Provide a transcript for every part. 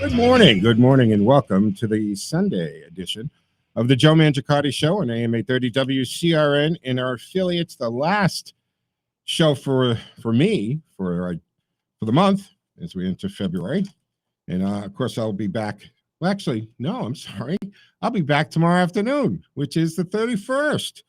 Good morning, and welcome to the Sunday edition of the Joe Mangiacotti Show on AM 830 WCRN and our affiliates. The last show for me for the month as we enter February, and of course I'll be back. Well, actually, no, I'm sorry. I'll be back tomorrow afternoon, which is the 31st,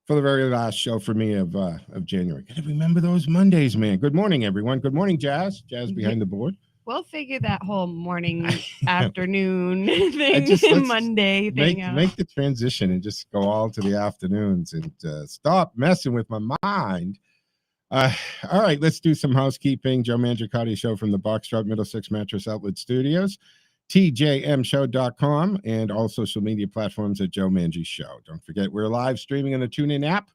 for the very last show for me of January. Gotta remember those Mondays, man. Good morning, everyone. Good morning, Jazz. Jazz behind the board. We'll figure that whole morning, afternoon thing, Monday thing out. Make the transition and just go all to the afternoons and stop messing with my mind. All right, let's do some housekeeping. Joe Mangiacotti Show from the Boxtrot Middlesex Mattress Outlet Studios, tjmshow.com, and all social media platforms at Joe Mangi Show. Don't forget, we're live streaming on the TuneIn app.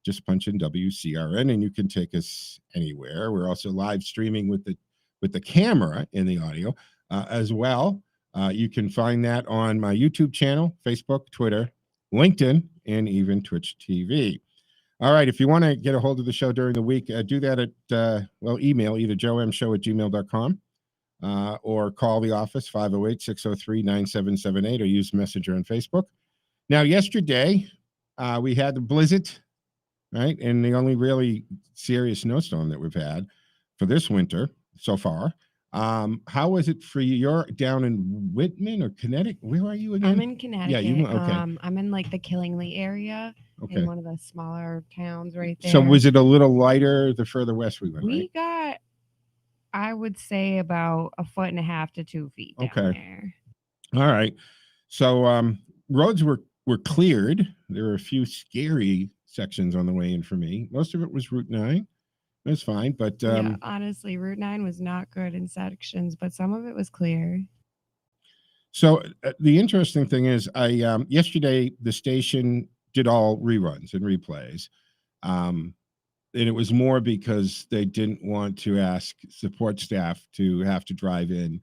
Just punch in WCRN and you can take us anywhere. We're also live streaming with the camera in the audio as well. You can find that on my YouTube channel, Facebook, Twitter, LinkedIn, and even Twitch TV. All right, if you want to get a hold of the show during the week, do that at, email either joemshow@gmail.com or call the office, 508-603-9778, or use Messenger on Facebook. Now, yesterday, we had the blizzard, right? And the only really serious snowstorm that we've had for this winter so far. How was it for you? You're down in Whitman or Connecticut? Where are you again? I'm in Connecticut. Yeah, you okay. I'm in like the Killingly area, in one of the smaller towns right there. So was it a little lighter the further west we went? We got, I would say, about 1.5 to 2 feet down there. All right. So roads were cleared. There were a few scary sections on the way in for me. Most of it was Route 9. It was fine, but honestly, Route 9 was not good in sections, but some of it was clear. So the interesting thing is, I yesterday the station did all reruns and replays, and it was more because they didn't want to ask support staff to have to drive in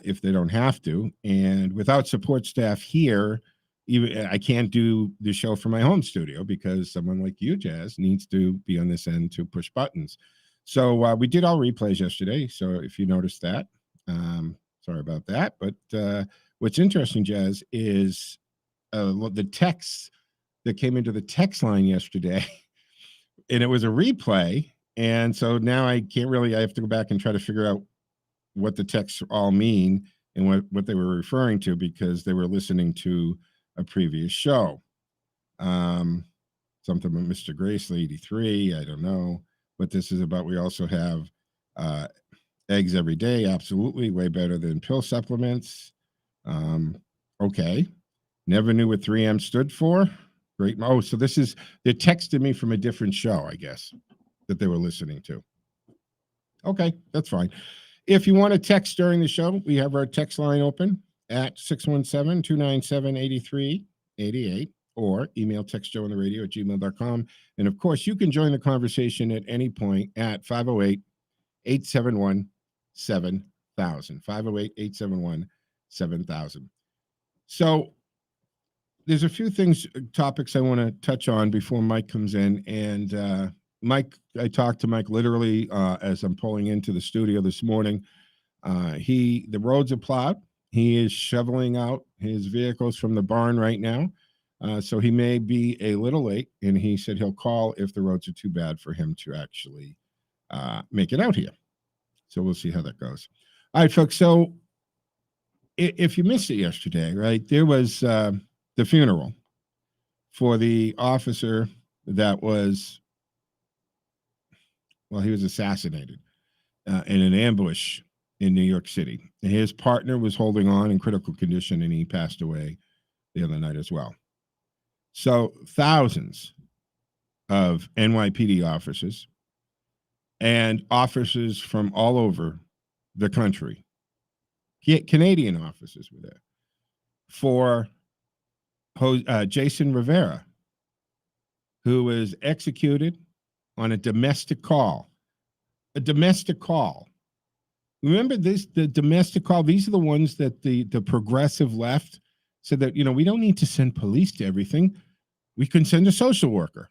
if they don't have to, and without support staff here, even I can't do the show from my home studio because someone like you, Jazz, needs to be on this end to push buttons. So we did all replays yesterday. So if you noticed that, sorry about that. But what's interesting, Jazz, is the text that came into the text line yesterday, and it was a replay. And so now I have to go back and try to figure out what the texts all mean and what they were referring to, because they were listening to a previous show. Something about Mr. Gracely 83, I don't know what this is about. We also have eggs every day, absolutely, way better than pill supplements. Okay, never knew what 3M stood for. Great. Oh, so they texted me from a different show, I guess, that they were listening to. Okay, that's fine. If you want to text during the show, we have our text line open at 617-297-8388, or email textjoeontheradio@gmail.com. And of course, you can join the conversation at any point at 508-871-7000. 508-871-7000. So there's a few topics I want to touch on before Mike comes in. And Mike, I talked to Mike literally as I'm pulling into the studio this morning. The roads are plowed. He is shoveling out his vehicles from the barn right now. So he may be a little late, and he said he'll call if the roads are too bad for him to actually make it out here. So we'll see how that goes. All right, folks. So if you missed it yesterday, right, there was the funeral for the officer that was, he was assassinated in an ambush in New York City. His partner was holding on in critical condition, and he passed away the other night as well. So thousands of NYPD officers and officers from all over the country, Canadian officers were there for Jason Rivera, who was executed on a domestic call. A domestic call. Remember this, the domestic call, these are the ones that the progressive left said that, we don't need to send police to everything. We can send a social worker.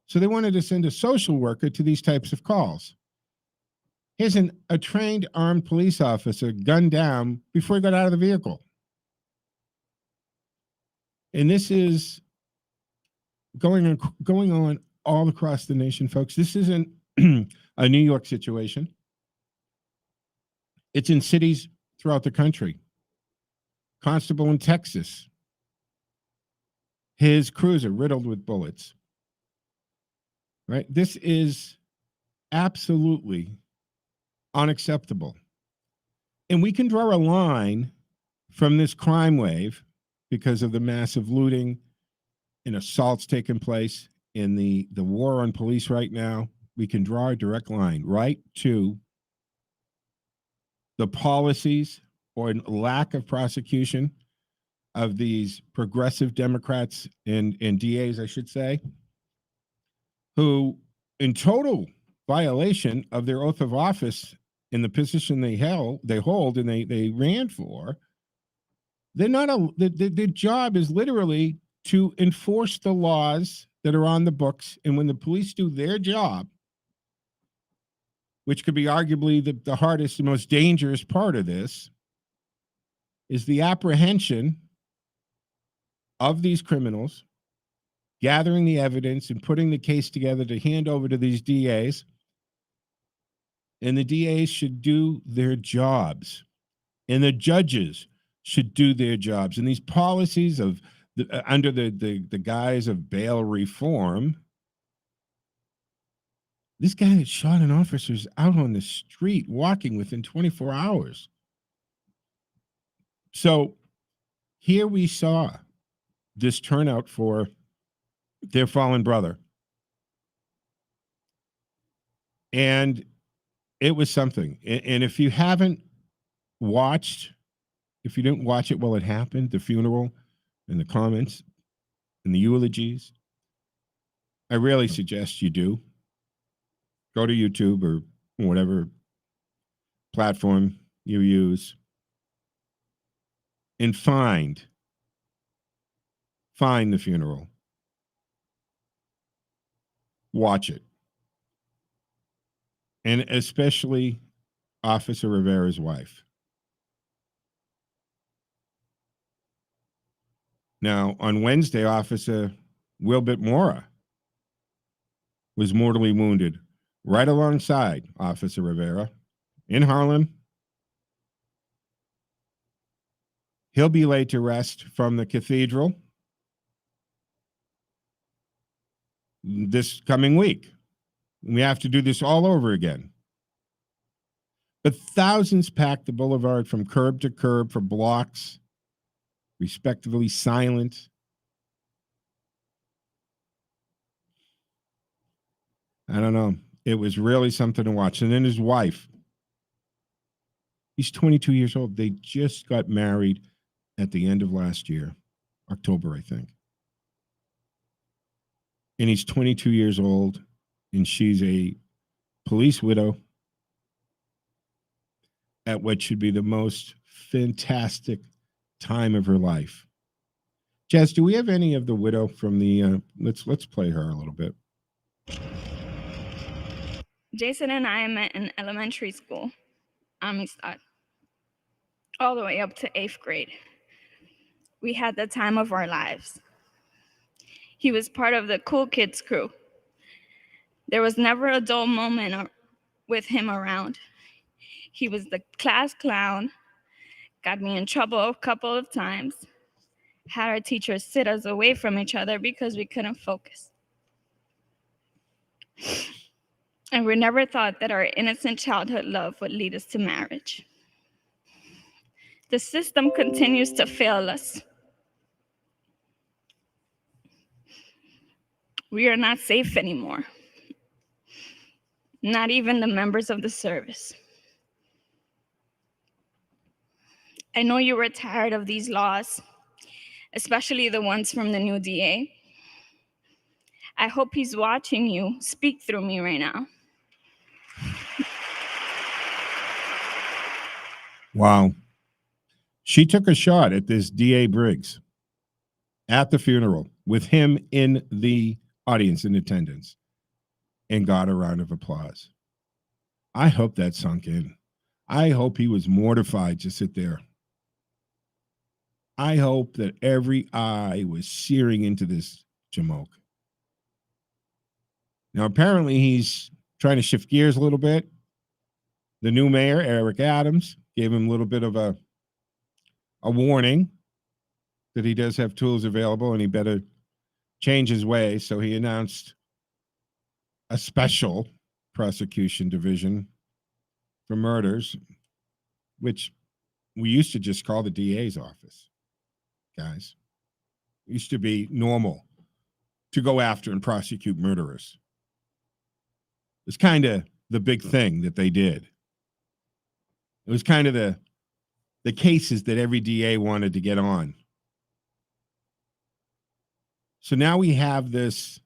So they wanted to send a social worker to these types of calls. Here's a trained armed police officer gunned down before he got out of the vehicle. And this is going on all across the nation, folks. This isn't a New York situation. It's in cities throughout the country. Constable in Texas, his cruiser riddled with bullets. Right? This is absolutely unacceptable. And we can draw a line from this crime wave because of the massive looting and assaults taking place in the war on police right now. We can draw a direct line right to the policies or lack of prosecution of these progressive Democrats and DAs, I should say, who, in total violation of their oath of office in the position they hold, and they ran for, they're not their job is literally to enforce the laws that are on the books. And when the police do their job, which could be arguably the hardest and most dangerous part of this, is the apprehension of these criminals, gathering the evidence and putting the case together to hand over to these DAs. And the DAs should do their jobs, and the judges should do their jobs. And these policies of under the guise of bail reform, this guy that shot an officer is out on the street walking within 24 hours. So here we saw this turnout for their fallen brother. And it was something. And if you haven't watched, if you didn't watch it while it happened, the funeral and the comments and the eulogies, I really suggest you do. Go to YouTube or whatever platform you use and find the funeral. Watch it. And especially Officer Rivera's wife. Now, on Wednesday, Officer Wilbert Mora was mortally wounded right alongside Officer Rivera in Harlem. He'll be laid to rest from the cathedral this coming week. We have to do this all over again. But thousands packed the boulevard from curb to curb for blocks, respectively silent. I don't know. It was really something to watch. And then his wife. He's 22 years old. They just got married at the end of last year, October, I think. And he's 22 years old, and she's a police widow at what should be the most fantastic time of her life. Jazz, do we have any of the widow from the let's play her a little bit. Jason and I met in elementary school, Amistad, all the way up to 8th grade. We had the time of our lives. He was part of the cool kids crew. There was never a dull moment with him around. He was the class clown, got me in trouble a couple of times, had our teachers sit us away from each other because we couldn't focus. And we never thought that our innocent childhood love would lead us to marriage. The system continues to fail us. We are not safe anymore. Not even the members of the service. I know you were tired of these laws, especially the ones from the new DA. I hope he's watching you speak through me right now. Wow. She took a shot at this DA Briggs at the funeral with him in the audience in attendance and got a round of applause. I hope that sunk in. I hope he was mortified to sit there. I hope that every eye was searing into this Jamoke. Now, apparently, he's trying to shift gears a little bit. The new mayor, Eric Adams, gave him a little bit of a warning that he does have tools available and he better change his ways. So he announced a special prosecution division for murders, which we used to just call the DA's office, guys. It used to be normal to go after and prosecute murderers. It's kind of the big thing that they did. It was kind of the cases that every DA wanted to get on. So now we have this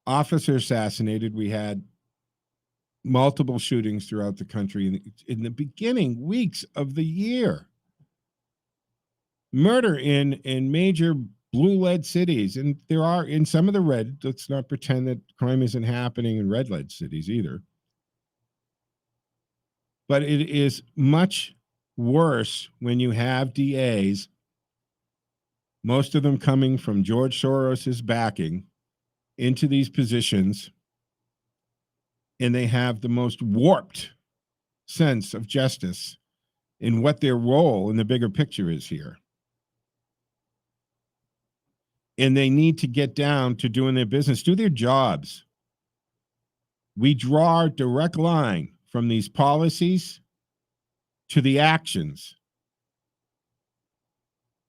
officer assassinated. We had multiple shootings throughout the country in the beginning weeks of the year. Murder in major blue lead cities. And there are in some of the red, let's not pretend that crime isn't happening in red lead cities either. But it is much worse when you have DAs, most of them coming from George Soros's backing, into these positions, and they have the most warped sense of justice in what their role in the bigger picture is here. And they need to get down to doing their business, do their jobs. We draw a direct line from these policies to the actions.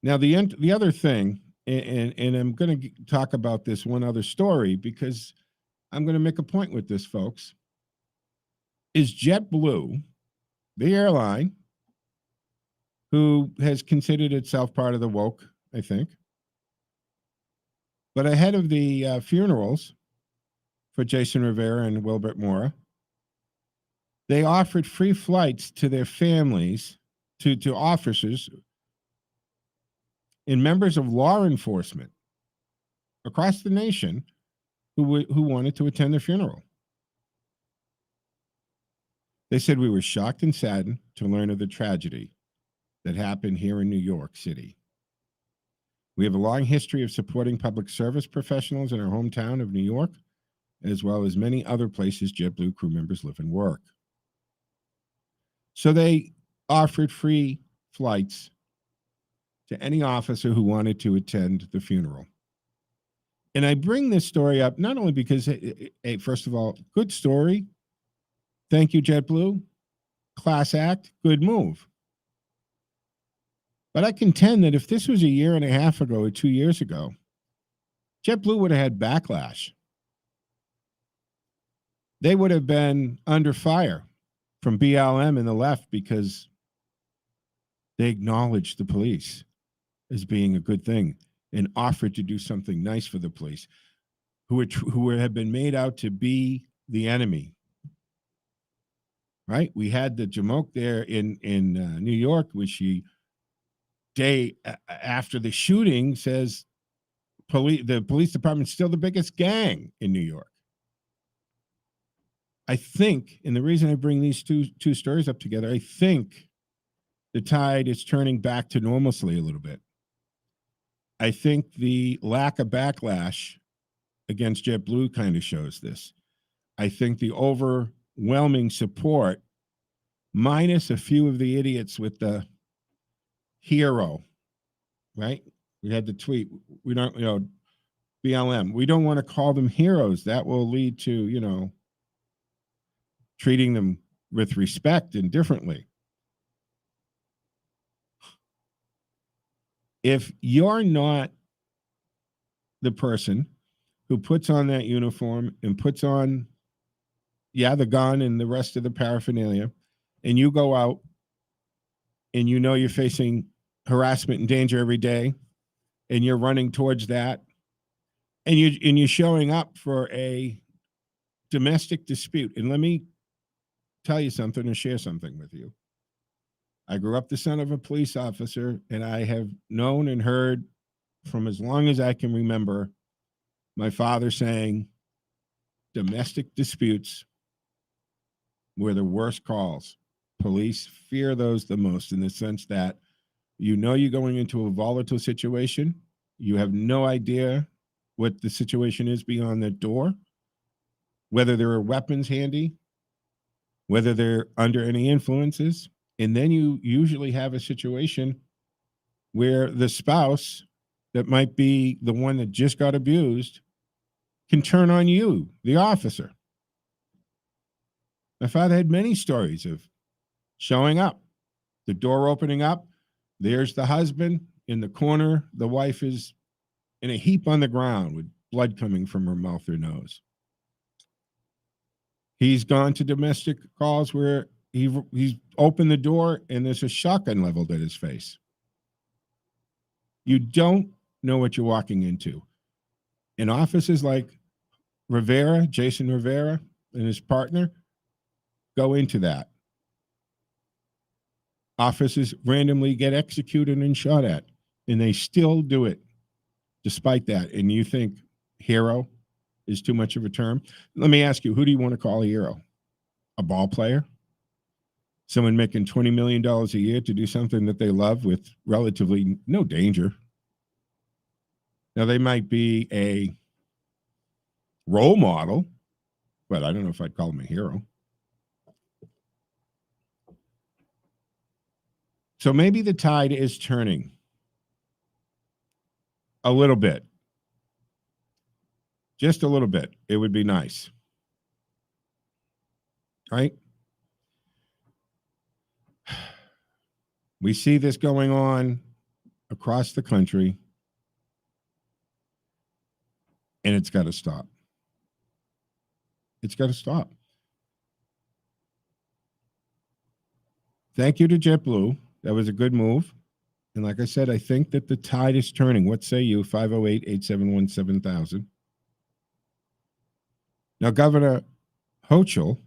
Now, the other thing, and I'm going to talk about this one other story because I'm going to make a point with this, folks, is JetBlue, the airline, who has considered itself part of the woke, I think. But ahead of the funerals for Jason Rivera and Wilbert Mora, they offered free flights to their families, to officers and members of law enforcement across the nation who wanted to attend the funeral. They said, we were shocked and saddened to learn of the tragedy that happened here in New York City. We have a long history of supporting public service professionals in our hometown of New York, as well as many other places JetBlue crew members live and work. So they offered free flights to any officer who wanted to attend the funeral. And I bring this story up not only because, hey, first of all, good story. Thank you, JetBlue. Class act, good move. But I contend that if this was a year and a half ago or 2 years ago, JetBlue would have had backlash. They would have been under fire from BLM and the left because they acknowledged the police as being a good thing and offered to do something nice for the police who have been made out to be the enemy. Right? We had the Jamoke there in New York, which day after the shooting says the police department's still the biggest gang in New York. I think, and the reason I bring these two stories up together, I think the tide is turning back to normalcy a little bit. I think the lack of backlash against JetBlue kind of shows this. I think the overwhelming support, minus a few of the idiots with the hero, right? We had the tweet. We don't, BLM. We don't want to call them heroes. That will lead to, treating them with respect and differently. If you're not the person who puts on that uniform and puts on, the gun and the rest of the paraphernalia, and you go out and you're facing harassment and danger every day, and you're running towards that, and you're showing up for a domestic dispute. And let me tell you something and share something with you. I grew up the son of a police officer, and I have known and heard from as long as I can remember my father saying domestic disputes were the worst calls. Police fear those the most in the sense that you're going into a volatile situation. You have no idea what the situation is beyond the door, whether there are weapons handy, whether they're under any influences. And then you usually have a situation where the spouse that might be the one that just got abused can turn on you, the officer. My father had many stories of showing up, the door opening up, there's the husband in the corner, the wife is in a heap on the ground with blood coming from her mouth or nose. He's gone to domestic calls where he's opened the door and there's a shotgun leveled at his face. You don't know what you're walking into. In offices like Jason Rivera and his partner, go into that. Officers randomly get executed and shot at, and they still do it despite that. And you think hero is too much of a term? Let me ask you, who do you want to call a hero? A ball player? Someone making $20 million a year to do something that they love with relatively no danger. Now, they might be a role model, but I don't know if I'd call them a hero. So maybe the tide is turning a little bit. Just a little bit. It would be nice. Right? We see this going on across the country, and it's got to stop. It's got to stop. Thank you to JetBlue. That was a good move. And like I said, I think that the tide is turning. What say you? 508-871-7000. Now, Governor Hochul,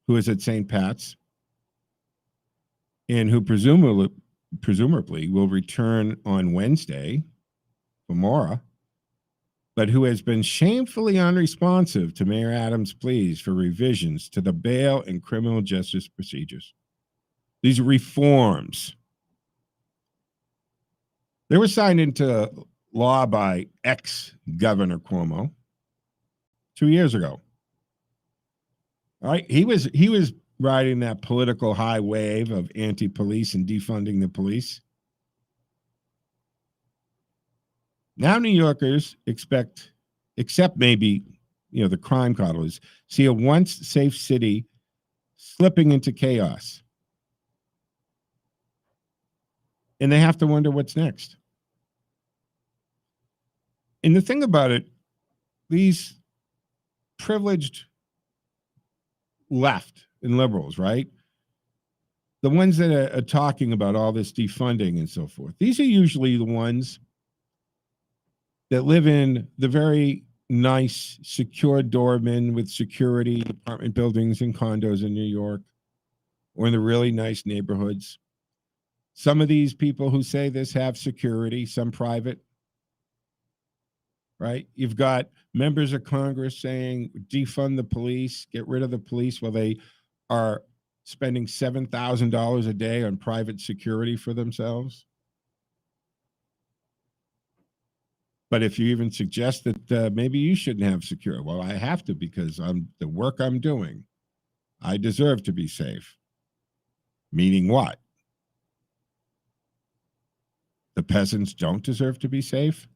who is at St. Pat's, and who presumably will return on Wednesday for Mora, but who has been shamefully unresponsive to Mayor Adams' pleas for revisions to the bail and criminal justice procedures. These reforms, they were signed into law by ex-Governor Cuomo 2 years ago. All right, he was riding that political high wave of anti-police and defunding the police. Now New Yorkers except maybe, the crime coddlers, see a once safe city slipping into chaos. And they have to wonder what's next. And the thing about it, these privileged left and liberals, right? The ones that are talking about all this defunding and so forth, these are usually the ones that live in the very nice, secure doormen with security apartment buildings and condos in New York, or in the really nice neighborhoods. Some of these people who say this have security, some private, right? You've got members of Congress saying defund the police, get rid of the police, while they are spending $7,000 a day on private security for themselves. But if you even suggest that maybe you shouldn't have security, well, I have to because the work I'm doing, I deserve to be safe. Meaning what? The peasants don't deserve to be safe?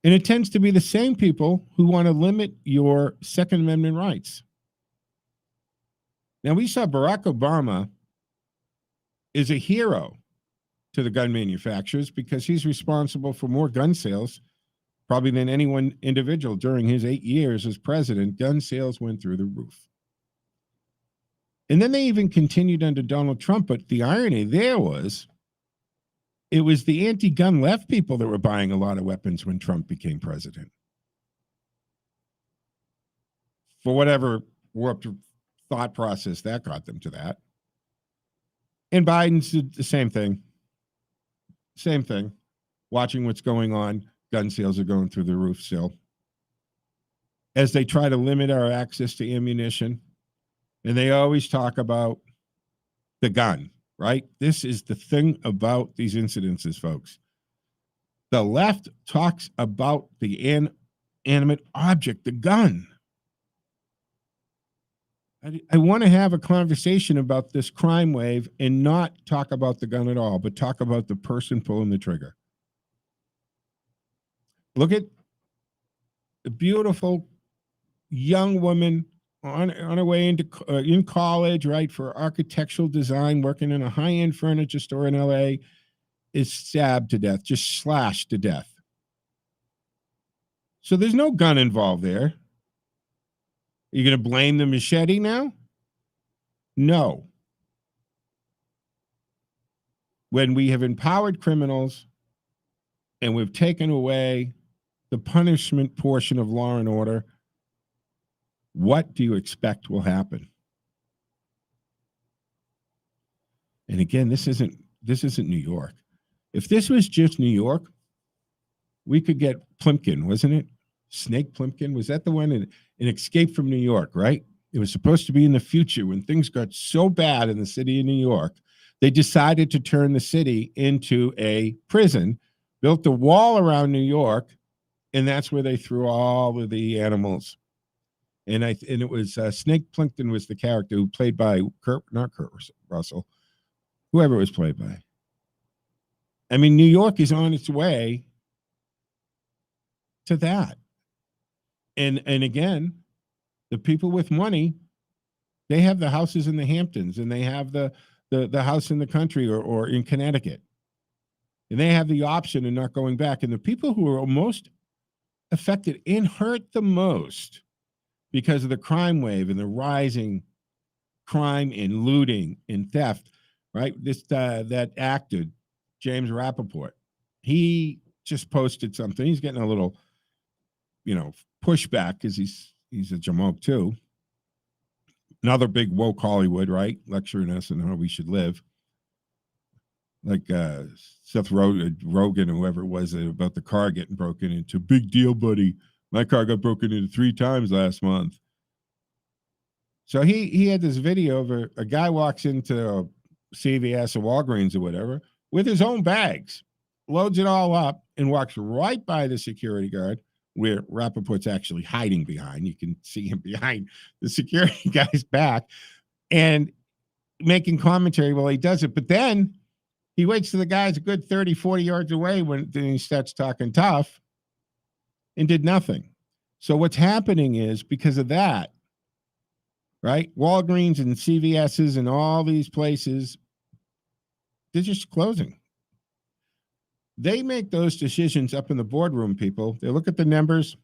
And it tends to be the same people who want to limit your Second Amendment rights. Now, we saw Barack Obama is a hero to the gun manufacturers because he's responsible for more gun sales probably than any one individual during his 8 years as president. Gun sales went through the roof. And then they even continued under Donald Trump. But the irony there was, it was the anti-gun left people that were buying a lot of weapons when Trump became president. For whatever warped thought process that got them to that. And Biden's did the same thing. Same thing. Watching what's going on, gun sales are going through the roof still. As they try to limit our access to ammunition, And they always talk about the gun, right? This is the thing about these incidences, folks. The left talks about the inanimate object, the gun. I want to have a conversation about this crime wave and not talk about the gun at all, but talk about the person pulling the trigger. Look at the beautiful young woman on her way into in college, right, for architectural design, working in a high-end furniture store in LA, is stabbed to death, just slashed to death. So there's no gun involved there. Are you going to blame the machete now? No. When we have empowered criminals and we've taken away the punishment portion of law and order, what do you expect will happen? And again, this isn't New York. If this was just New York, we could get Plimpkin, wasn't it? Snake Plimpkin, was that the one in Escape from New York, right? It was supposed to be in the future when things got so bad in the city of New York, they decided to turn the city into a prison, built a wall around New York, and that's where they threw all of the animals. And it was Snake Plimpton was the character who played by not Kurt Russell, whoever it was played by. I mean, New York is on its way to that. And again, the people with money, they have the houses in the Hamptons, and they have the house in the country or in Connecticut. And they have the option of not going back. And the people who are most affected and hurt the most because of the crime wave and the rising crime and looting and theft, right? That actor, James Rappaport, he just posted something. He's getting a little, pushback because he's a jamoke too. Another big woke Hollywood, right? Lecturing us on how we should live. Like Seth Rogen or whoever it was about the car getting broken into. Big deal, buddy. My car got broken into 3 times last month. So he had this video of a guy walks into CVS or Walgreens or whatever with his own bags, loads it all up, and walks right by the security guard where Rappaport's actually hiding behind. You can see him behind the security guy's back and making commentary while he does it. But then he waits till the guy's a good 30, 40 yards away when then he starts talking tough and did nothing. So what's happening is because of that, right? Walgreens and CVS's and all these places, they're just closing. They make those decisions up in the boardroom, people. They look at the numbers,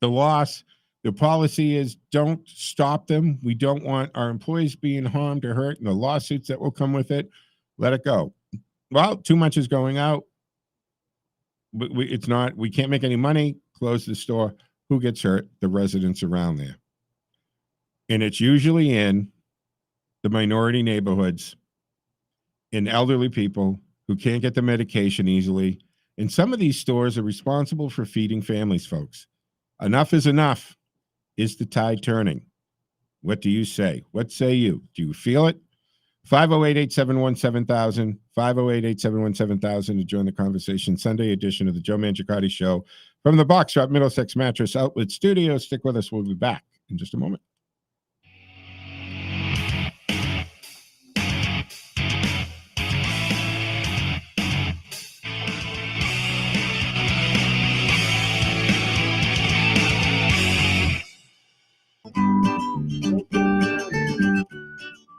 the loss. Their policy is don't stop them. We don't want our employees being harmed or hurt, and the lawsuits that will come with it. Let it go. Well, too much is going out. We can't make any money. Close the store. Who gets hurt? The residents around there. And it's usually in the minority neighborhoods, in elderly people who can't get the medication easily. And some of these stores are responsible for feeding families, folks. Enough is enough. Is the tide turning? What do you say? What say you? Do you feel it? 508-871-7000, 508-871-7000 to join the conversation. Sunday edition of the Joe Mangiacotti Show from the Box Shop Middlesex Mattress Outlet Studio. Stick with us. We'll be back in just a moment.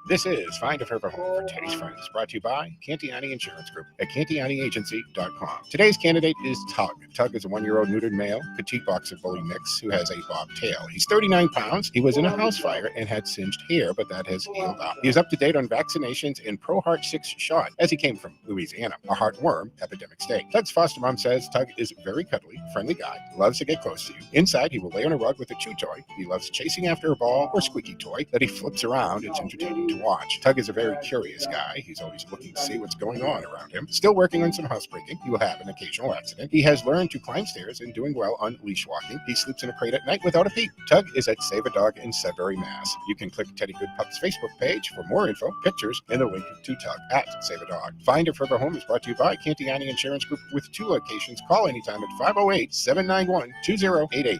This is Find a Forever Home for Teddy's Friends, brought to you by Cantiani Insurance Group at CantianiAgency.com. Today's candidate is Tug. Tug is a 1-year-old neutered male, petite boxer bully mix who has a bob tail. He's 39 pounds. He was in a house fire and had singed hair, but that has healed up. He is up to date on vaccinations and ProHeart 6 shot, as he came from Louisiana, a heartworm epidemic state. Tug's foster mom says Tug is a very cuddly, friendly guy, loves to get close to you. Inside, he will lay on a rug with a chew toy. He loves chasing after a ball or squeaky toy that he flips around. It's entertaining to watch. watch. Tug is a very curious guy. He's always looking to see what's going on around him. Still working on some housebreaking. He will have an occasional accident. He has learned to climb stairs and doing well on leash walking. He sleeps in a crate at night without a peep. Tug is at Save a Dog in Sudbury, Mass. You can click Teddy Good Pup's Facebook page for more info, pictures, and a link to Tug at Save a Dog. Find a Forever Home is brought to you by Cantiani Insurance Group with 2 locations. Call anytime at 508-791-2088.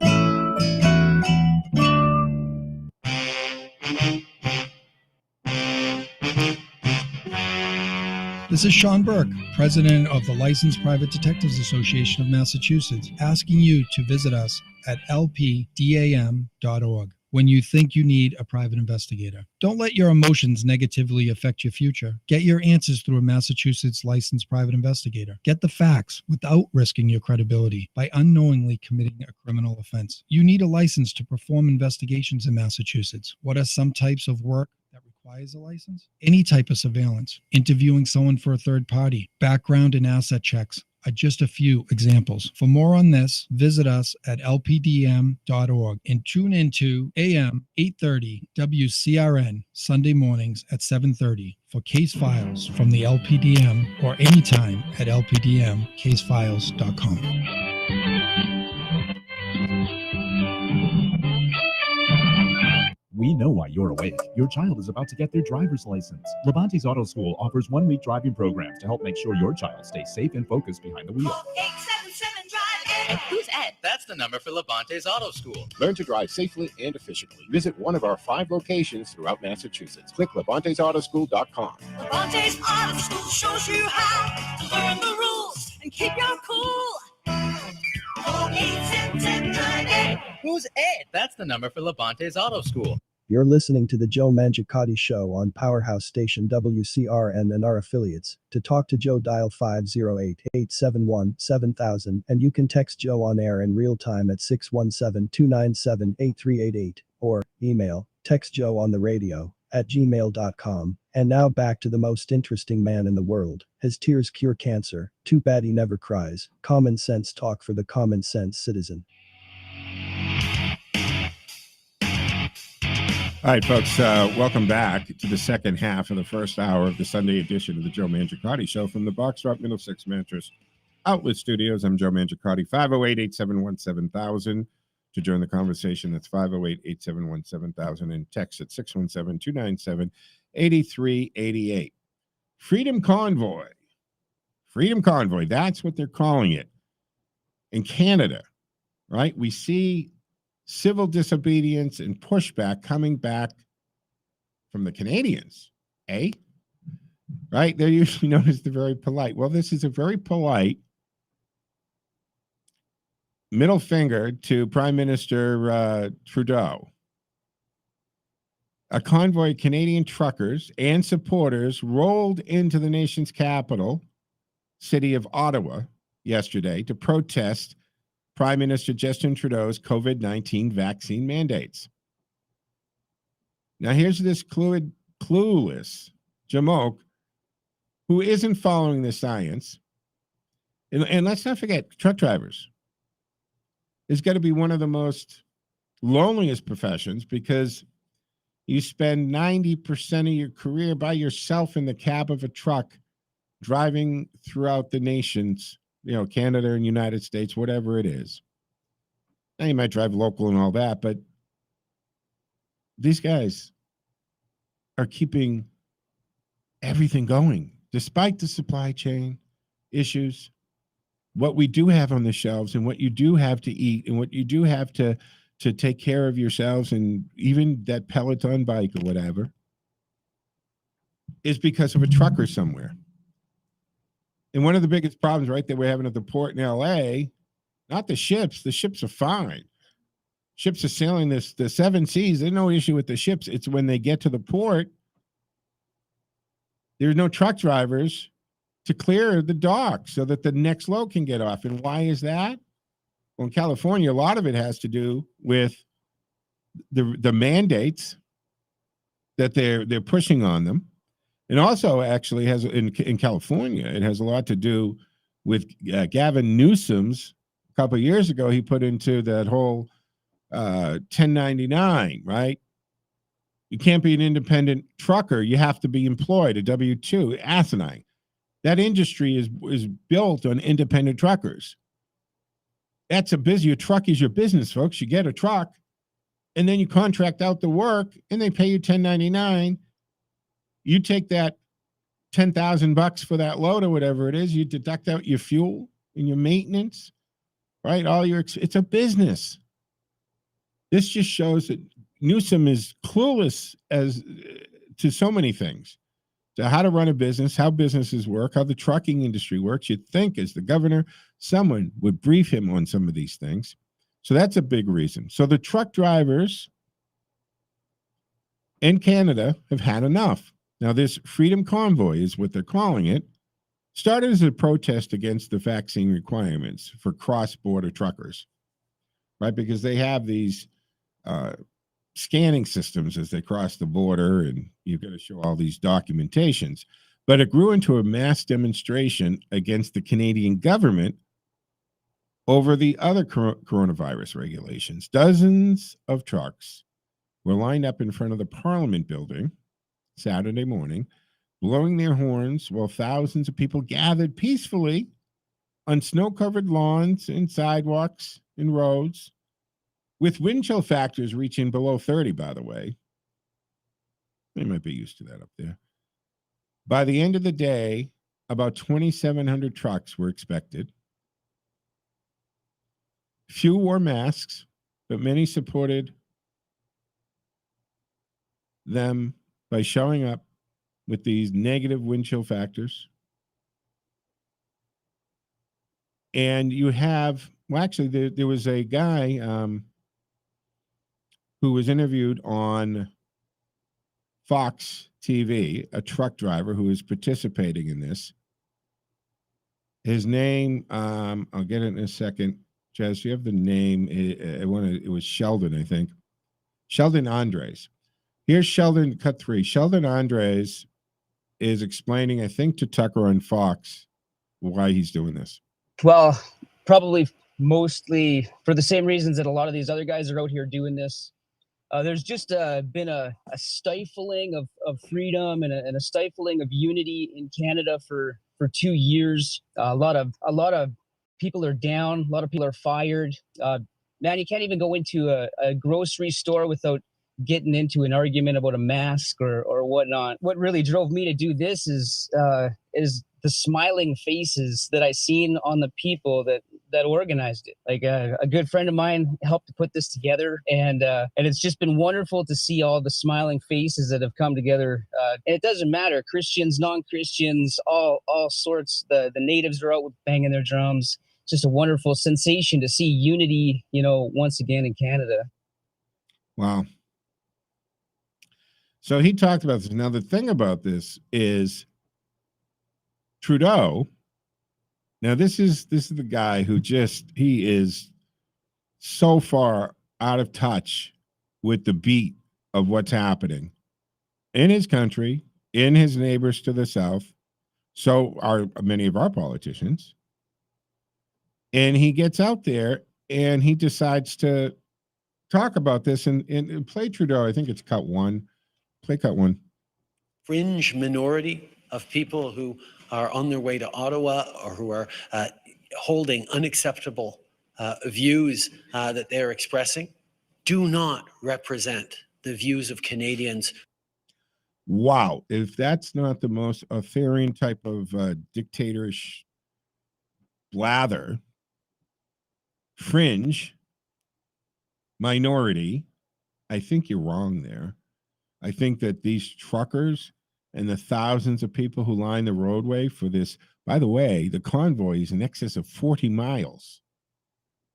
This is Sean Burke, president of the Licensed Private Detectives Association of Massachusetts, asking you to visit us at lpdam.org when you think you need a private investigator. Don't let your emotions negatively affect your future. Get your answers through a Massachusetts licensed private investigator. Get the facts without risking your credibility by unknowingly committing a criminal offense. You need a license to perform investigations in Massachusetts. What are some types of work that requires a license? Any type of surveillance, interviewing someone for a third party, background and asset checks are just a few examples. For more on this, visit us at lpdm.org and tune into AM 830 WCRN Sunday mornings at 7:30 for case files from the LPDM or anytime at lpdmcasefiles.com. We know why you're awake. Your child is about to get their driver's license. Levante's Auto School offers 1-week driving programs to help make sure your child stays safe and focused behind the wheel. 877 Drive Ed. Who's Ed? That's the number for Levante's Auto School. Learn to drive safely and efficiently. Visit one of our 5 locations throughout Massachusetts. Click Levante'sAutoSchool.com. Levante's Auto School shows you how to learn the rules and keep your cool. 877 Drive Ed. Who's Ed? That's the number for Levante's Auto School. You're listening to the Joe Mangiacotti Show on Powerhouse Station WCRN and our affiliates. To talk to Joe, dial 508-871-7000, and you can text Joe on air in real time at 617-297-8388, or email textjoeontheradio@gmail.com. And now back to the most interesting man in the world. His tears cure cancer. Too bad he never cries. Common sense talk for the common sense citizen. All right, folks, welcome back to the second half of the first hour of the Sunday edition of the Joe Mangiacotti Show from the Boxtrot Middlesex Mattress Outlet Studios. I'm Joe Mangiacotti, 508-871-7000. To join the conversation, that's 508-871-7000, and text at 617-297-8388. Freedom Convoy. Freedom Convoy, that's what they're calling it. In Canada, right, we see civil disobedience and pushback coming back from the Canadians, eh? Right? They're usually known as the very polite. Well, this is a very polite middle finger to Prime Minister Trudeau. A convoy of Canadian truckers and supporters rolled into the nation's capital, city of Ottawa, yesterday to protest Prime Minister Justin Trudeau's COVID-19 vaccine mandates. Now, here's this clueless jamoke who isn't following the science. And let's not forget, truck drivers is going to be one of the most loneliest professions because you spend 90% of your career by yourself in the cab of a truck driving throughout the nations, Canada and United States, whatever it is. Now, you might drive local and all that, but these guys are keeping everything going, despite the supply chain issues, what we do have on the shelves and what you do have to eat and what you do have to take care of yourselves, and even that Peloton bike or whatever, is because of a trucker somewhere. And one of the biggest problems, right, that we're having at the port in LA, not the ships are fine. Ships are sailing the 7 seas. There's no issue with the ships. It's when they get to the port, there's no truck drivers to clear the dock so that the next load can get off. And why is that? Well, in California, a lot of it has to do with the mandates that they're pushing on them. And also actually has in California, it has a lot to do with Gavin Newsom's, a couple of years ago, he put into that whole 1099, right? You can't be an independent trucker. You have to be employed, a W-2. Asinine. That industry is built on independent truckers. That's a busy. Your truck is your business, folks. You get a truck, and then you contract out the work, and they pay you $10.99. You take that $10,000 for that load or whatever it is. You deduct out your fuel and your maintenance, right? It's a business. This just shows that Newsom is clueless as to so many things, to how to run a business, how businesses work, how the trucking industry works. You'd think as the governor, someone would brief him on some of these things. So that's a big reason. So the truck drivers in Canada have had enough. Now, this Freedom Convoy is what they're calling it. Started as a protest against the vaccine requirements for cross-border truckers, right? Because they have these scanning systems as they cross the border, and you've got to show all these documentations. But it grew into a mass demonstration against the Canadian government over the other coronavirus regulations. Dozens of trucks were lined up in front of the Parliament building Saturday morning, blowing their horns while thousands of people gathered peacefully on snow-covered lawns and sidewalks and roads, with wind chill factors reaching below 30, by the way. They might be used to that up there. By the end of the day, about 2,700 trucks were expected. Few wore masks, but many supported them by showing up with these negative wind chill factors. And you have, well, actually, there was a guy who was interviewed on Fox TV, a truck driver who is participating in this. His name, I'll get it in a second. Jess, you have the name. It was Sheldon, I think. Sheldon Andres. Here's Sheldon, cut 3. Sheldon Andres is explaining, I think, to Tucker on Fox why he's doing this. Well, probably mostly for the same reasons that a lot of these other guys are out here doing this. There's just been a stifling of freedom and a stifling of unity in Canada for 2 years. A lot of people are down. A lot of people are fired. Man, you can't even go into a grocery store without getting into an argument about a mask or whatnot. What really drove me to do this is the smiling faces that I seen on the people that organized it. Like a good friend of mine helped to put this together, and it's just been wonderful to see all the smiling faces that have come together. And it doesn't matter, Christians, non-Christians, all sorts. The natives are out banging their drums. It's just a wonderful sensation to see unity, once again in Canada. Wow. So he talked about this. Now, the thing about this is Trudeau. Now, this is the guy who he is so far out of touch with the beat of what's happening in his country, in his neighbors to the south. So are many of our politicians. And he gets out there and he decides to talk about this and play Trudeau. I think it's cut 1. Play cut 1. Fringe minority of people who are on their way to Ottawa or who are holding unacceptable views that they're expressing do not represent the views of Canadians. Wow. If that's not the most authoritarian type of dictatorish blather, fringe minority, I think you're wrong there. I think that these truckers and the thousands of people who line the roadway for this, by the way, the convoy is in excess of 40 miles.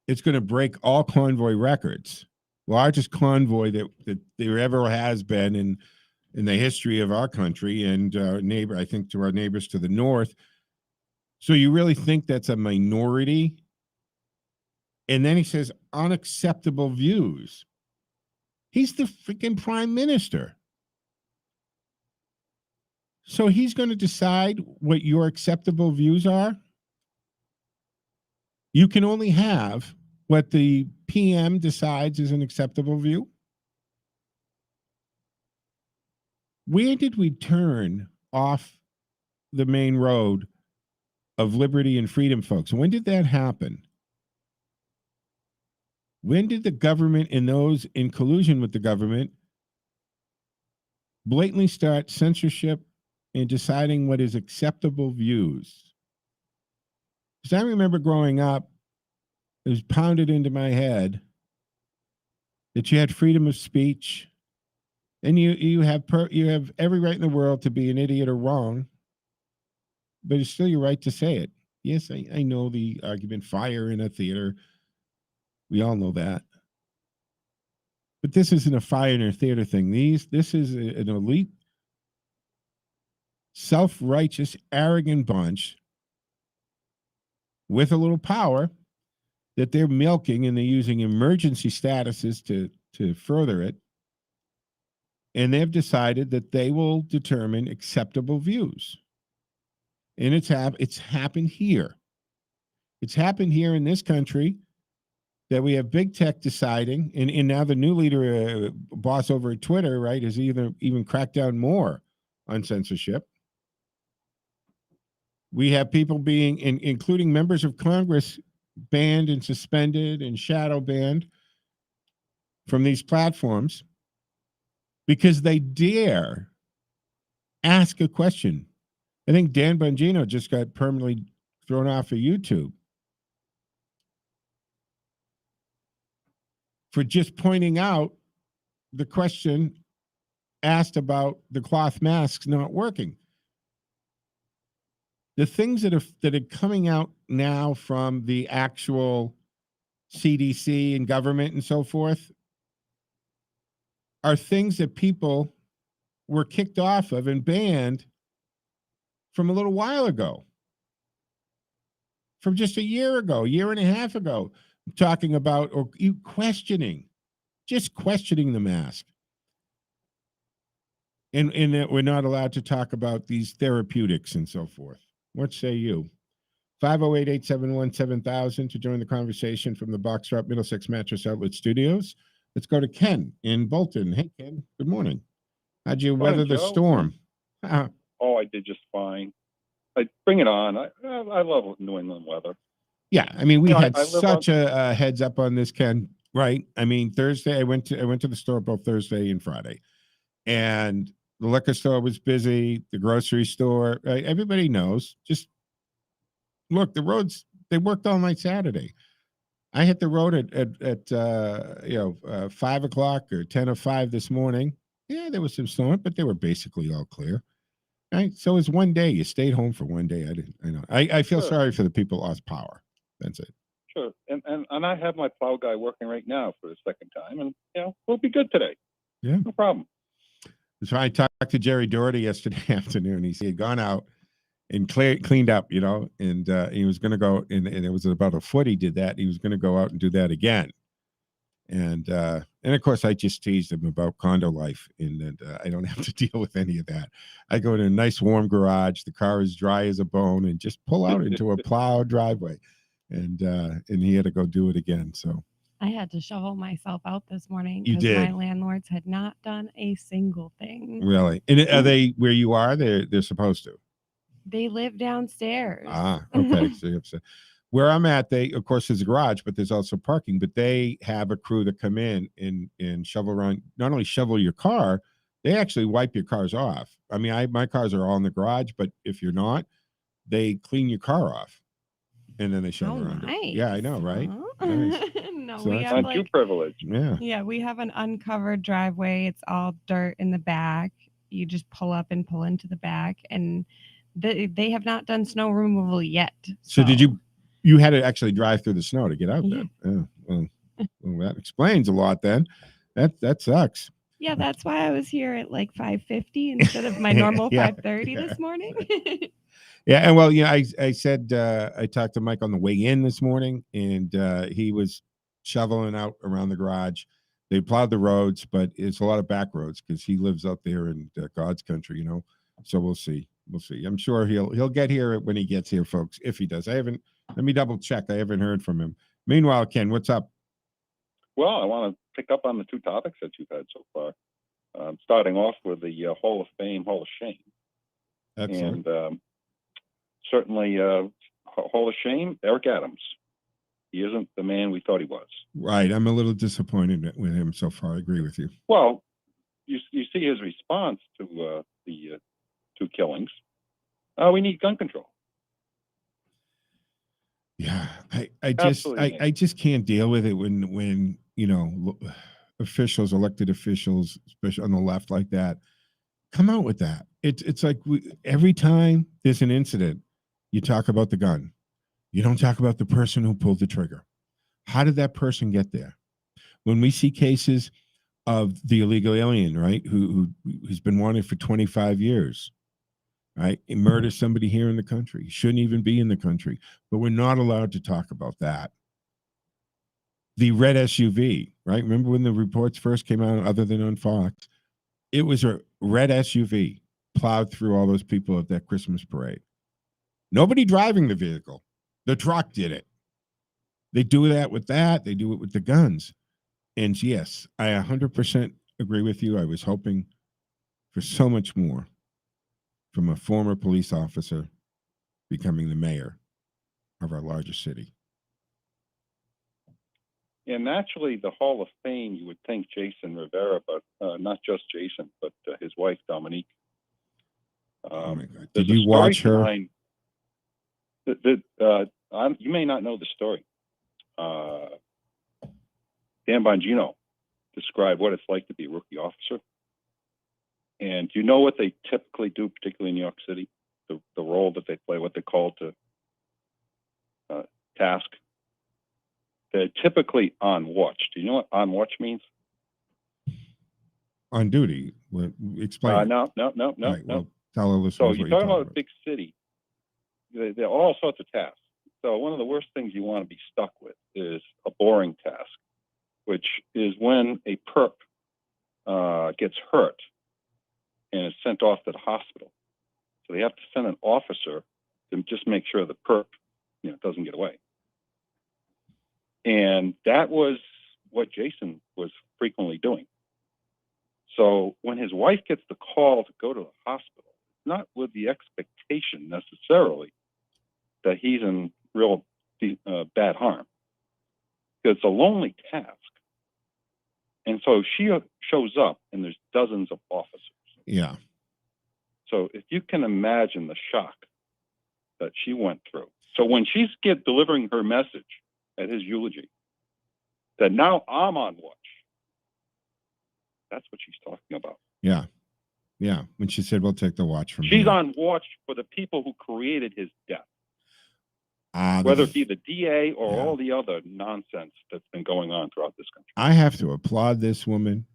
It's going to break all convoy records. Largest convoy that there ever has been in the history of our country and I think to our neighbors to the north. So you really think that's a minority? And then he says unacceptable views. He's the freaking prime minister. So he's going to decide what your acceptable views are? You can only have what the PM decides is an acceptable view? Where did we turn off the main road of liberty and freedom, folks? When did that happen? When did the government and those in collusion with the government blatantly start censorship and deciding what is acceptable views? Because I remember growing up, it was pounded into my head that you had freedom of speech, and you have every right in the world to be an idiot or wrong, but it's still your right to say it. Yes, I know the argument, fire in a theater. We all know that. But this isn't a fire in a theater thing. This is an elite, self-righteous, arrogant bunch with a little power that they're milking, and they're using emergency statuses to further it. And they've decided that they will determine acceptable views. And it's happened here. It's happened here in this country, that we have big tech deciding, and now the new leader, boss over at Twitter, right, has even cracked down more on censorship. We have people being, including members of Congress, banned and suspended and shadow banned from these platforms because they dare ask a question. I think Dan Bongino just got permanently thrown off of YouTube for just pointing out the question asked about the cloth masks not working. The things that are coming out now from the actual CDC and government and so forth are things that people were kicked off of and banned from a little while ago, from just a year ago, year and a half ago, talking about or just questioning the mask. And that we're not allowed to talk about these therapeutics and so forth. What say you? 508-871-7000 to join the conversation from the Boxtrop Middlesex Mattress Outlet Studios. Let's go to Ken in Bolton. Hey, Ken, good morning. How'd you weather the storm? Oh, I did just fine. Bring it on. I love New England weather. Yeah, I mean, we had I such a heads up on this, Ken, right? I mean, Thursday, I went to the store both Thursday and Friday, and the liquor store was busy, the grocery store, right? Everybody knows. Just look, the roads, they worked all night Saturday. I hit the road at 5 o'clock or 10 or 5 this morning. Yeah, there was some snow, but they were basically all clear. Right? So it's one day. You stayed home for one day. I feel sorry for the people who lost power. That's it. Sure. And I have my plow guy working right now for the second time, and we'll be good today. Yeah. No problem. So I talked to Jerry Doherty yesterday afternoon. He had gone out and cleaned up, and he was going to go, and it was about a foot he did that. He was going to go out and do that again. And of course, I just teased him about condo life, and I don't have to deal with any of that. I go to a nice warm garage. The car is dry as a bone, and just pull out into a plowed driveway. And he had to go do it again. So I had to shovel myself out this morning You because did? my landlords had not done a single thing. really, and are they where you are? They're supposed to. They live downstairs. Ah, okay. So where I'm at, they of course there's a garage, but there's also parking. But they have a crew that come in and shovel around. Not only shovel your car, they actually wipe your cars off. I mean, my cars are all in the garage, but if you're not, they clean your car off, and then they shovel around nice. it. Yeah, I know, right? Huh? Nice. No, So we that's have Not too privileged. Yeah. we have an uncovered driveway. It's all dirt in the back. You just pull up and pull into the back, and they have not done snow removal yet. So did you had to actually drive through the snow to get out there? Oh, well, that explains a lot then. That sucks. Yeah, that's why I was here at like 5:50 instead of my normal Yeah, 5:30 this morning. Yeah, and well, I said I talked to Mike on the way in this morning, and he was shoveling out around the garage. They plowed the roads, but it's a lot of back roads because he lives out there in God's country, So we'll see. I'm sure he'll get here when he gets here, folks. If he does, let me double check. I haven't heard from him. Meanwhile, Ken, what's up? Well, I want to pick up on the two topics that you've had so far. starting off with the Hall of Fame, Hall of Shame. Excellent. And certainly, Hall of Shame, Eric Adams. He isn't the man we thought he was. Right. I'm a little disappointed with him so far. I agree with you. Well, you see his response to the two killings. We need gun control. Yeah, I just can't deal with it when officials, elected officials, especially on the left like that, come out with that. It's like every time there's an incident, you talk about the gun. You don't talk about the person who pulled the trigger. How did that person get there? When we see cases of the illegal alien, right, who's been wanted for 25 years, right, and murder somebody here in the country, shouldn't even be in the country, but we're not allowed to talk about that. The red SUV, right? Remember when the reports first came out, other than on Fox, it was a red SUV plowed through all those people at that Christmas parade. Nobody driving the vehicle. The truck did it. They do that with that. They do it with the guns. And yes, I 100% agree with you. I was hoping for so much more from a former police officer becoming the mayor of our largest city. And naturally, the Hall of Fame, you would think Jason Rivera, but not just Jason, but his wife, Dominique. Oh my God. Did you watch her? You may not know the story. Dan Bongino described what it's like to be a rookie officer. And do you know what they typically do, particularly in New York City? The role that they play, what they call to task. They're typically on watch. Do you know what on watch means? On duty. Explain. No. Right, well, tell our listeners So what you're you're talking about a big city. There are all sorts of tasks. So one of the worst things you want to be stuck with is a boring task, which is when a perp gets hurt and is sent off to the hospital. So they have to send an officer to just make sure the perp, doesn't get away. And that was what Jason was frequently doing. So when his wife gets the call to go to the hospital, it's not with the expectation necessarily that he's in real bad harm. It's a lonely task. And so she shows up and there's dozens of officers. Yeah. So if you can imagine the shock that she went through. So when she's delivering her message at his eulogy, that now I'm on watch. That's what she's talking about. Yeah. Yeah. When she said, we'll take the watch from She's here. on watch for the people who created his death. Whether it be the DA or all the other nonsense that's been going on throughout this country. I have to applaud this woman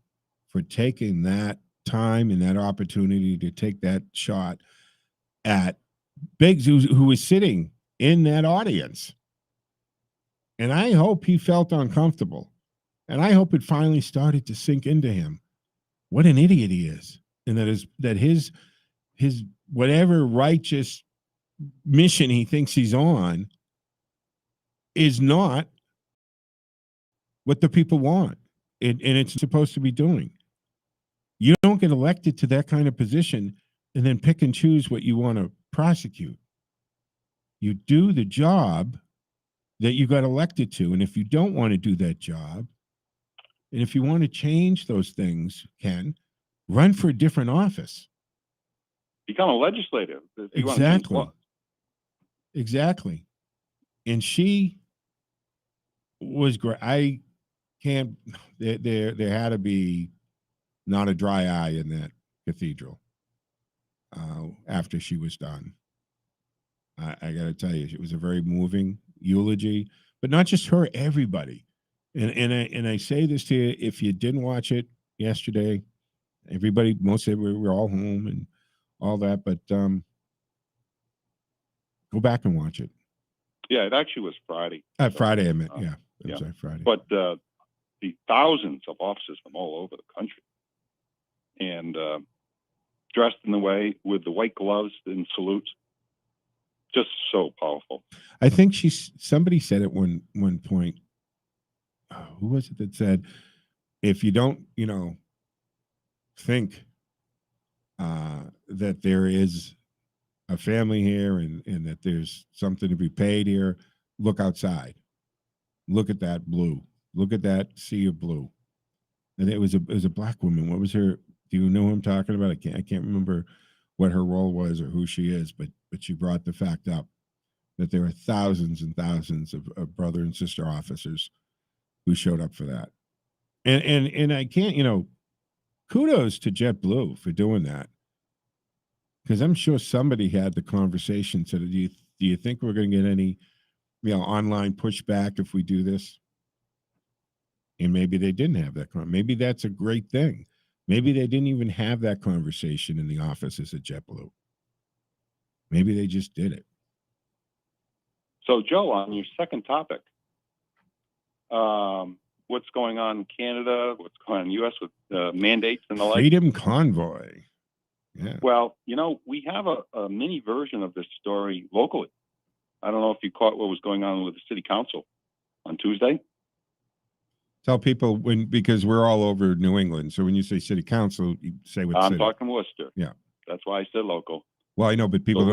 for taking that time and that opportunity to take that shot at Biggs, who was sitting in that audience. And I hope he felt uncomfortable. And I hope it finally started to sink into him what an idiot he is. And that his whatever righteous mission he thinks he's on is not what the people want. And it's supposed to be doing. You don't get elected to that kind of position and then pick and choose what you want to prosecute. You do the job that you got elected to. And if you don't want to do that job, and if you want to change those things, Ken, run for a different office. Become a legislator. Exactly. Exactly. And she was great. I can't, there had to be not a dry eye in that cathedral after she was done. I got to tell you, it was a very moving eulogy, but not just her, everybody. And I say this to you, if you didn't watch it yesterday, everybody, most of it, we're all home and all that, but go back and watch it. Yeah, it actually was Friday. Friday, I meant, yeah. It was Friday. But the thousands of officers from all over the country and dressed in the way with the white gloves and salutes, just so powerful. I think somebody said at one point, who was it that said, if you don't, think that there is a family here and that there's something to be paid here, look outside. Look at that blue. Look at that sea of blue. And it was a black woman. What was her? Do you know who I'm talking about? I can't remember what her role was or who she is, but she brought the fact up that there are thousands and thousands of brother and sister officers who showed up for that. And I can't, kudos to JetBlue for doing that. Because I'm sure somebody had the conversation. So do you think we're going to get any, online pushback if we do this? And maybe they didn't have that. Maybe that's a great thing. Maybe they didn't even have that conversation in the offices at JetBlue. Maybe they just did it. So, Joe, on your second topic, what's going on in Canada? What's going on in the U.S. with mandates and the like? Freedom Convoy. Yeah. Well, we have a mini version of this story locally. I don't know if you caught what was going on with the city council on Tuesday. Tell people because we're all over New England. So when you say city council, you say what I'm city. talking Worcester. Yeah. That's why I said local. Well, I know, but people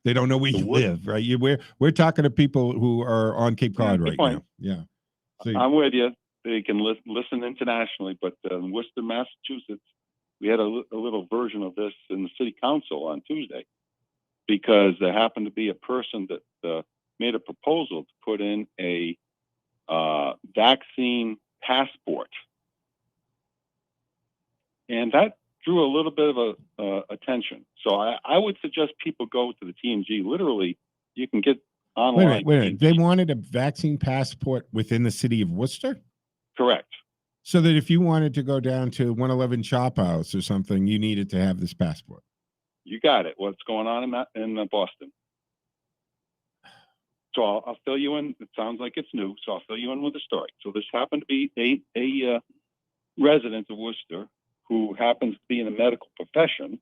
they don't know where you live, right? We're talking to people who are on Cape Cod right now. Yeah. So, I'm with you. They can listen internationally, but in Worcester, Massachusetts, we had a little version of this in the city council on Tuesday because there happened to be a person that made a proposal to put in a vaccine passport. And that drew a little bit of attention. So I would suggest people go to the TNG. Literally, you can get online. Wait a minute. They wanted a vaccine passport within the city of Worcester? Correct. So that if you wanted to go down to 111 Chop House or something, you needed to have this passport. You got it. What's going on in Boston? So I'll fill you in. It sounds like it's new, so I'll fill you in with the story. So this happened to be a resident of Worcester who happens to be in the medical profession.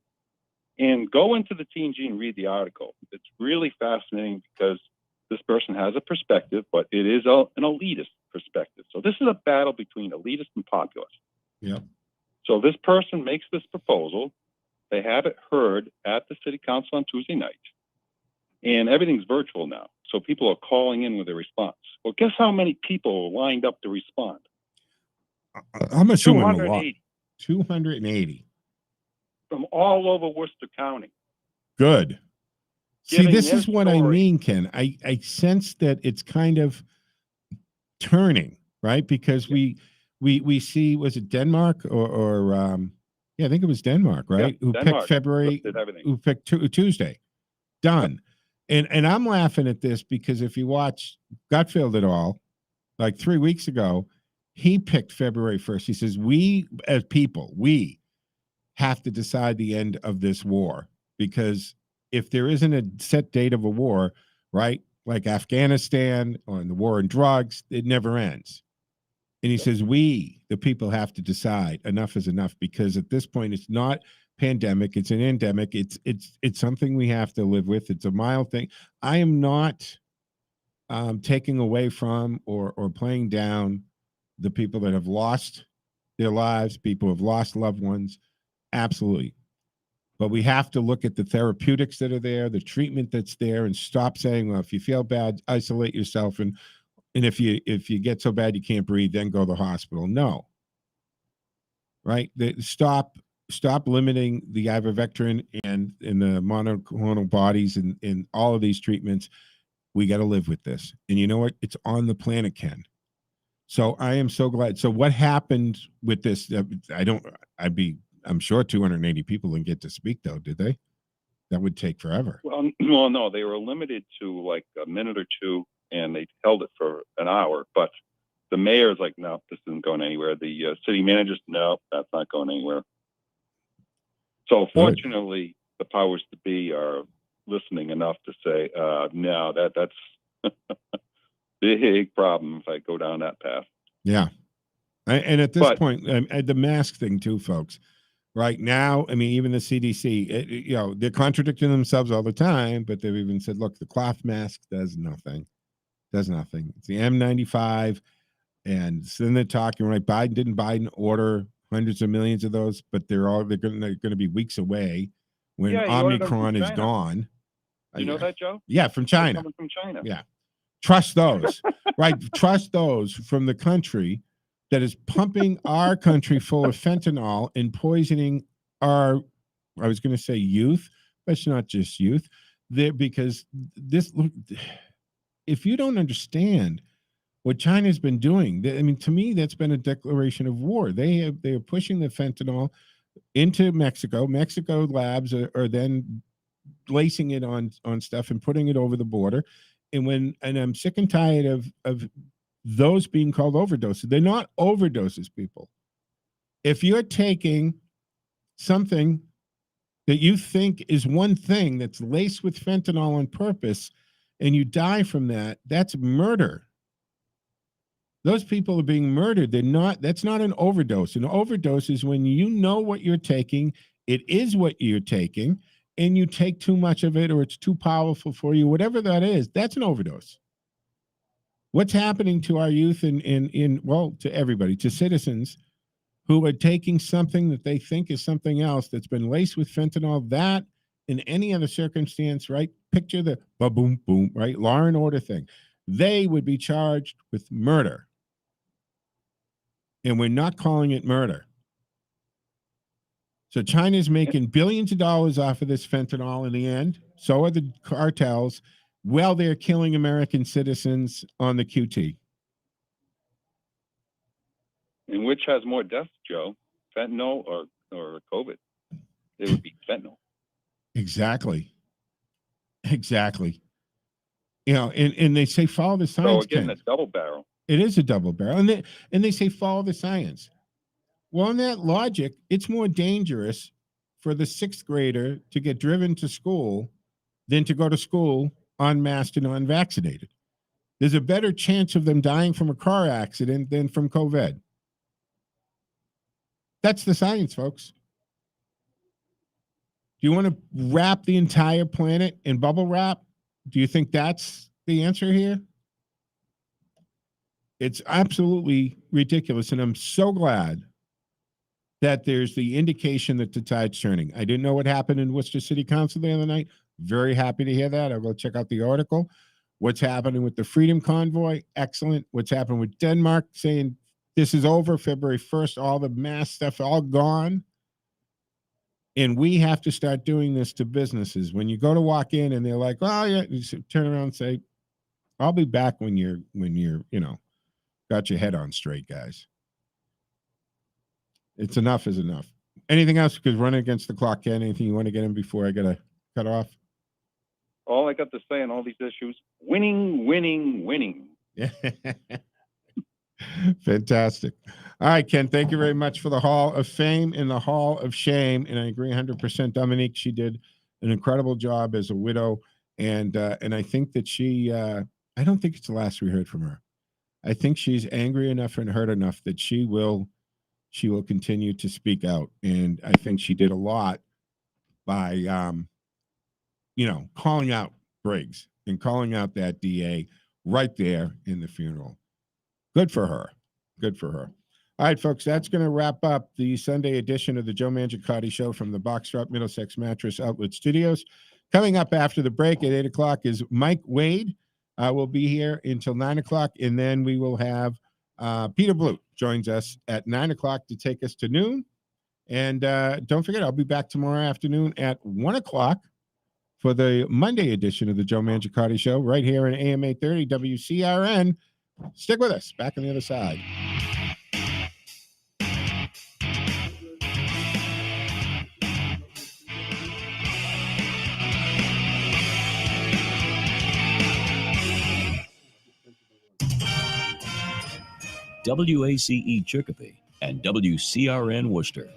And go into the TNG and read the article. It's really fascinating because this person has a perspective, but it is an elitist perspective. So this is a battle between elitist and populist. Yeah. So this person makes this proposal. They have it heard at the city council on Tuesday night. And everything's virtual now. So people are calling in with a response. Well, guess how many people lined up to respond? I'm assuming 280. a lot. 280. From all over Worcester County. Good. See, Giving this their is what I story. mean, Ken. I sense that it's kind of turning, right? Because we see, was it Denmark or I think it was Denmark, right? Yeah, who Denmark picked February, lifted everything. who picked Tuesday. Done. And I'm laughing at this because if you watch Gutfield at all, like 3 weeks ago, he picked February 1st. He says, we as people, we have to decide the end of this war, because if there isn't a set date of a war, right, like Afghanistan or in the war on drugs, it never ends. And he says, we, the people, have to decide enough is enough, because at this point, it's not pandemic, it's an endemic. It's something we have to live with. It's a mild thing. I am not taking away from or playing down the people that have lost their lives, people who have lost loved ones. Absolutely. But we have to look at the therapeutics that are there, the treatment that's there, and stop saying, well, if you feel bad, isolate yourself. And if you get so bad you can't breathe, then go to the hospital. No. Right? Stop limiting the ivermectin and the monoclonal bodies in all of these treatments. We got to live with this. And you know what? It's on the planet, Ken. So I am so glad. So what happened with this? I'm sure 280 people didn't get to speak, though, did they? That would take forever. Well, no, they were limited to like a minute or two, and they held it for an hour. But the mayor's like, no, this isn't going anywhere. The city managers, no, that's not going anywhere. So fortunately, the powers to be are listening enough to say, no, that's big problem if I go down that path. Yeah. And at this point, the mask thing too, folks. Right now, I mean, even the CDC, they're contradicting themselves all the time, but they've even said, look, the cloth mask does nothing. Does nothing. It's the M95. And then they're talking, right? Didn't Biden order hundreds of millions of those, but they're going to be weeks away when Yeah, he ordered them from Omicron is China. gone. You know that, Joe? Yeah, from They're China. coming from China. Yeah. Trust those, right? Trust those from the country that is pumping our country full of fentanyl and poisoning our, I was going to say youth, but it's not just youth. Because this, if you don't understand what China's been doing, I mean, to me, that's been a declaration of war. They are pushing the fentanyl into Mexico. Mexico labs are then lacing it on stuff and putting it over the border. And I'm sick and tired of those being called overdoses. They're not overdoses, people. If you're taking something that you think is one thing that's laced with fentanyl on purpose and you die from that, that's murder. Those people are being murdered. That's not an overdose. An overdose is when you know what you're taking, it is what you're taking, and you take too much of it or it's too powerful for you, whatever that is, that's an overdose. What's happening to our youth to everybody, to citizens who are taking something that they think is something else that's been laced with fentanyl, that in any other circumstance, right? Picture the boom, boom, right? Law and order thing. They would be charged with murder. And we're not calling it murder. So China's making billions of dollars off of this fentanyl in the end. So are the cartels. Well, they're killing American citizens on the QT. And which has more deaths, Joe? Fentanyl or COVID? It would be fentanyl. Exactly. You know, and they say follow the science. So again, a double barrel. It is a double barrel. And they say follow the science. Well, in that logic, it's more dangerous for the sixth grader to get driven to school than to go to school unmasked and unvaccinated. There's a better chance of them dying from a car accident than from COVID. That's the science, folks. Do you want to wrap the entire planet in bubble wrap? Do you think that's the answer here? It's absolutely ridiculous. And I'm so glad that there's the indication that the tide's turning. I didn't know what happened in Worcester City Council the other night. Very happy to hear that. I'll go check out the article. What's happening with the Freedom Convoy? Excellent. What's happening with Denmark saying this is over February 1st, all the mass stuff, all gone. And we have to start doing this to businesses. When you go to walk in and they're like, oh yeah, you turn around and say, I'll be back when you're, got your head on straight, guys. It's enough is enough. Anything else? Because running against the clock, Ken, anything you want to get in before I got to cut off? All I got to say on all these issues, winning, winning, winning. Fantastic. All right, Ken, thank you very much for the Hall of Fame and the Hall of Shame. And I agree 100%. Dominique, she did an incredible job as a widow. And I think that I don't think it's the last we heard from her. I think she's angry enough and hurt enough that she will continue to speak out. And I think she did a lot by, calling out Briggs and calling out that DA right there in the funeral. Good for her. Good for her. All right, folks, that's going to wrap up the Sunday edition of the Joe Mangiacotti Show from the Boxtrop Middlesex Mattress Outlet Studios. Coming up after the break at 8 o'clock is Mike Wade. We'll be here until 9 o'clock, and then we will have Peter Blute joins us at 9 o'clock to take us to noon. And don't forget, I'll be back tomorrow afternoon at 1 o'clock for the Monday edition of the Joe Mangiacotti Show right here in AM 830 WCRN. Stick with us. Back on the other side. WACE Chicopee and WCRN Worcester.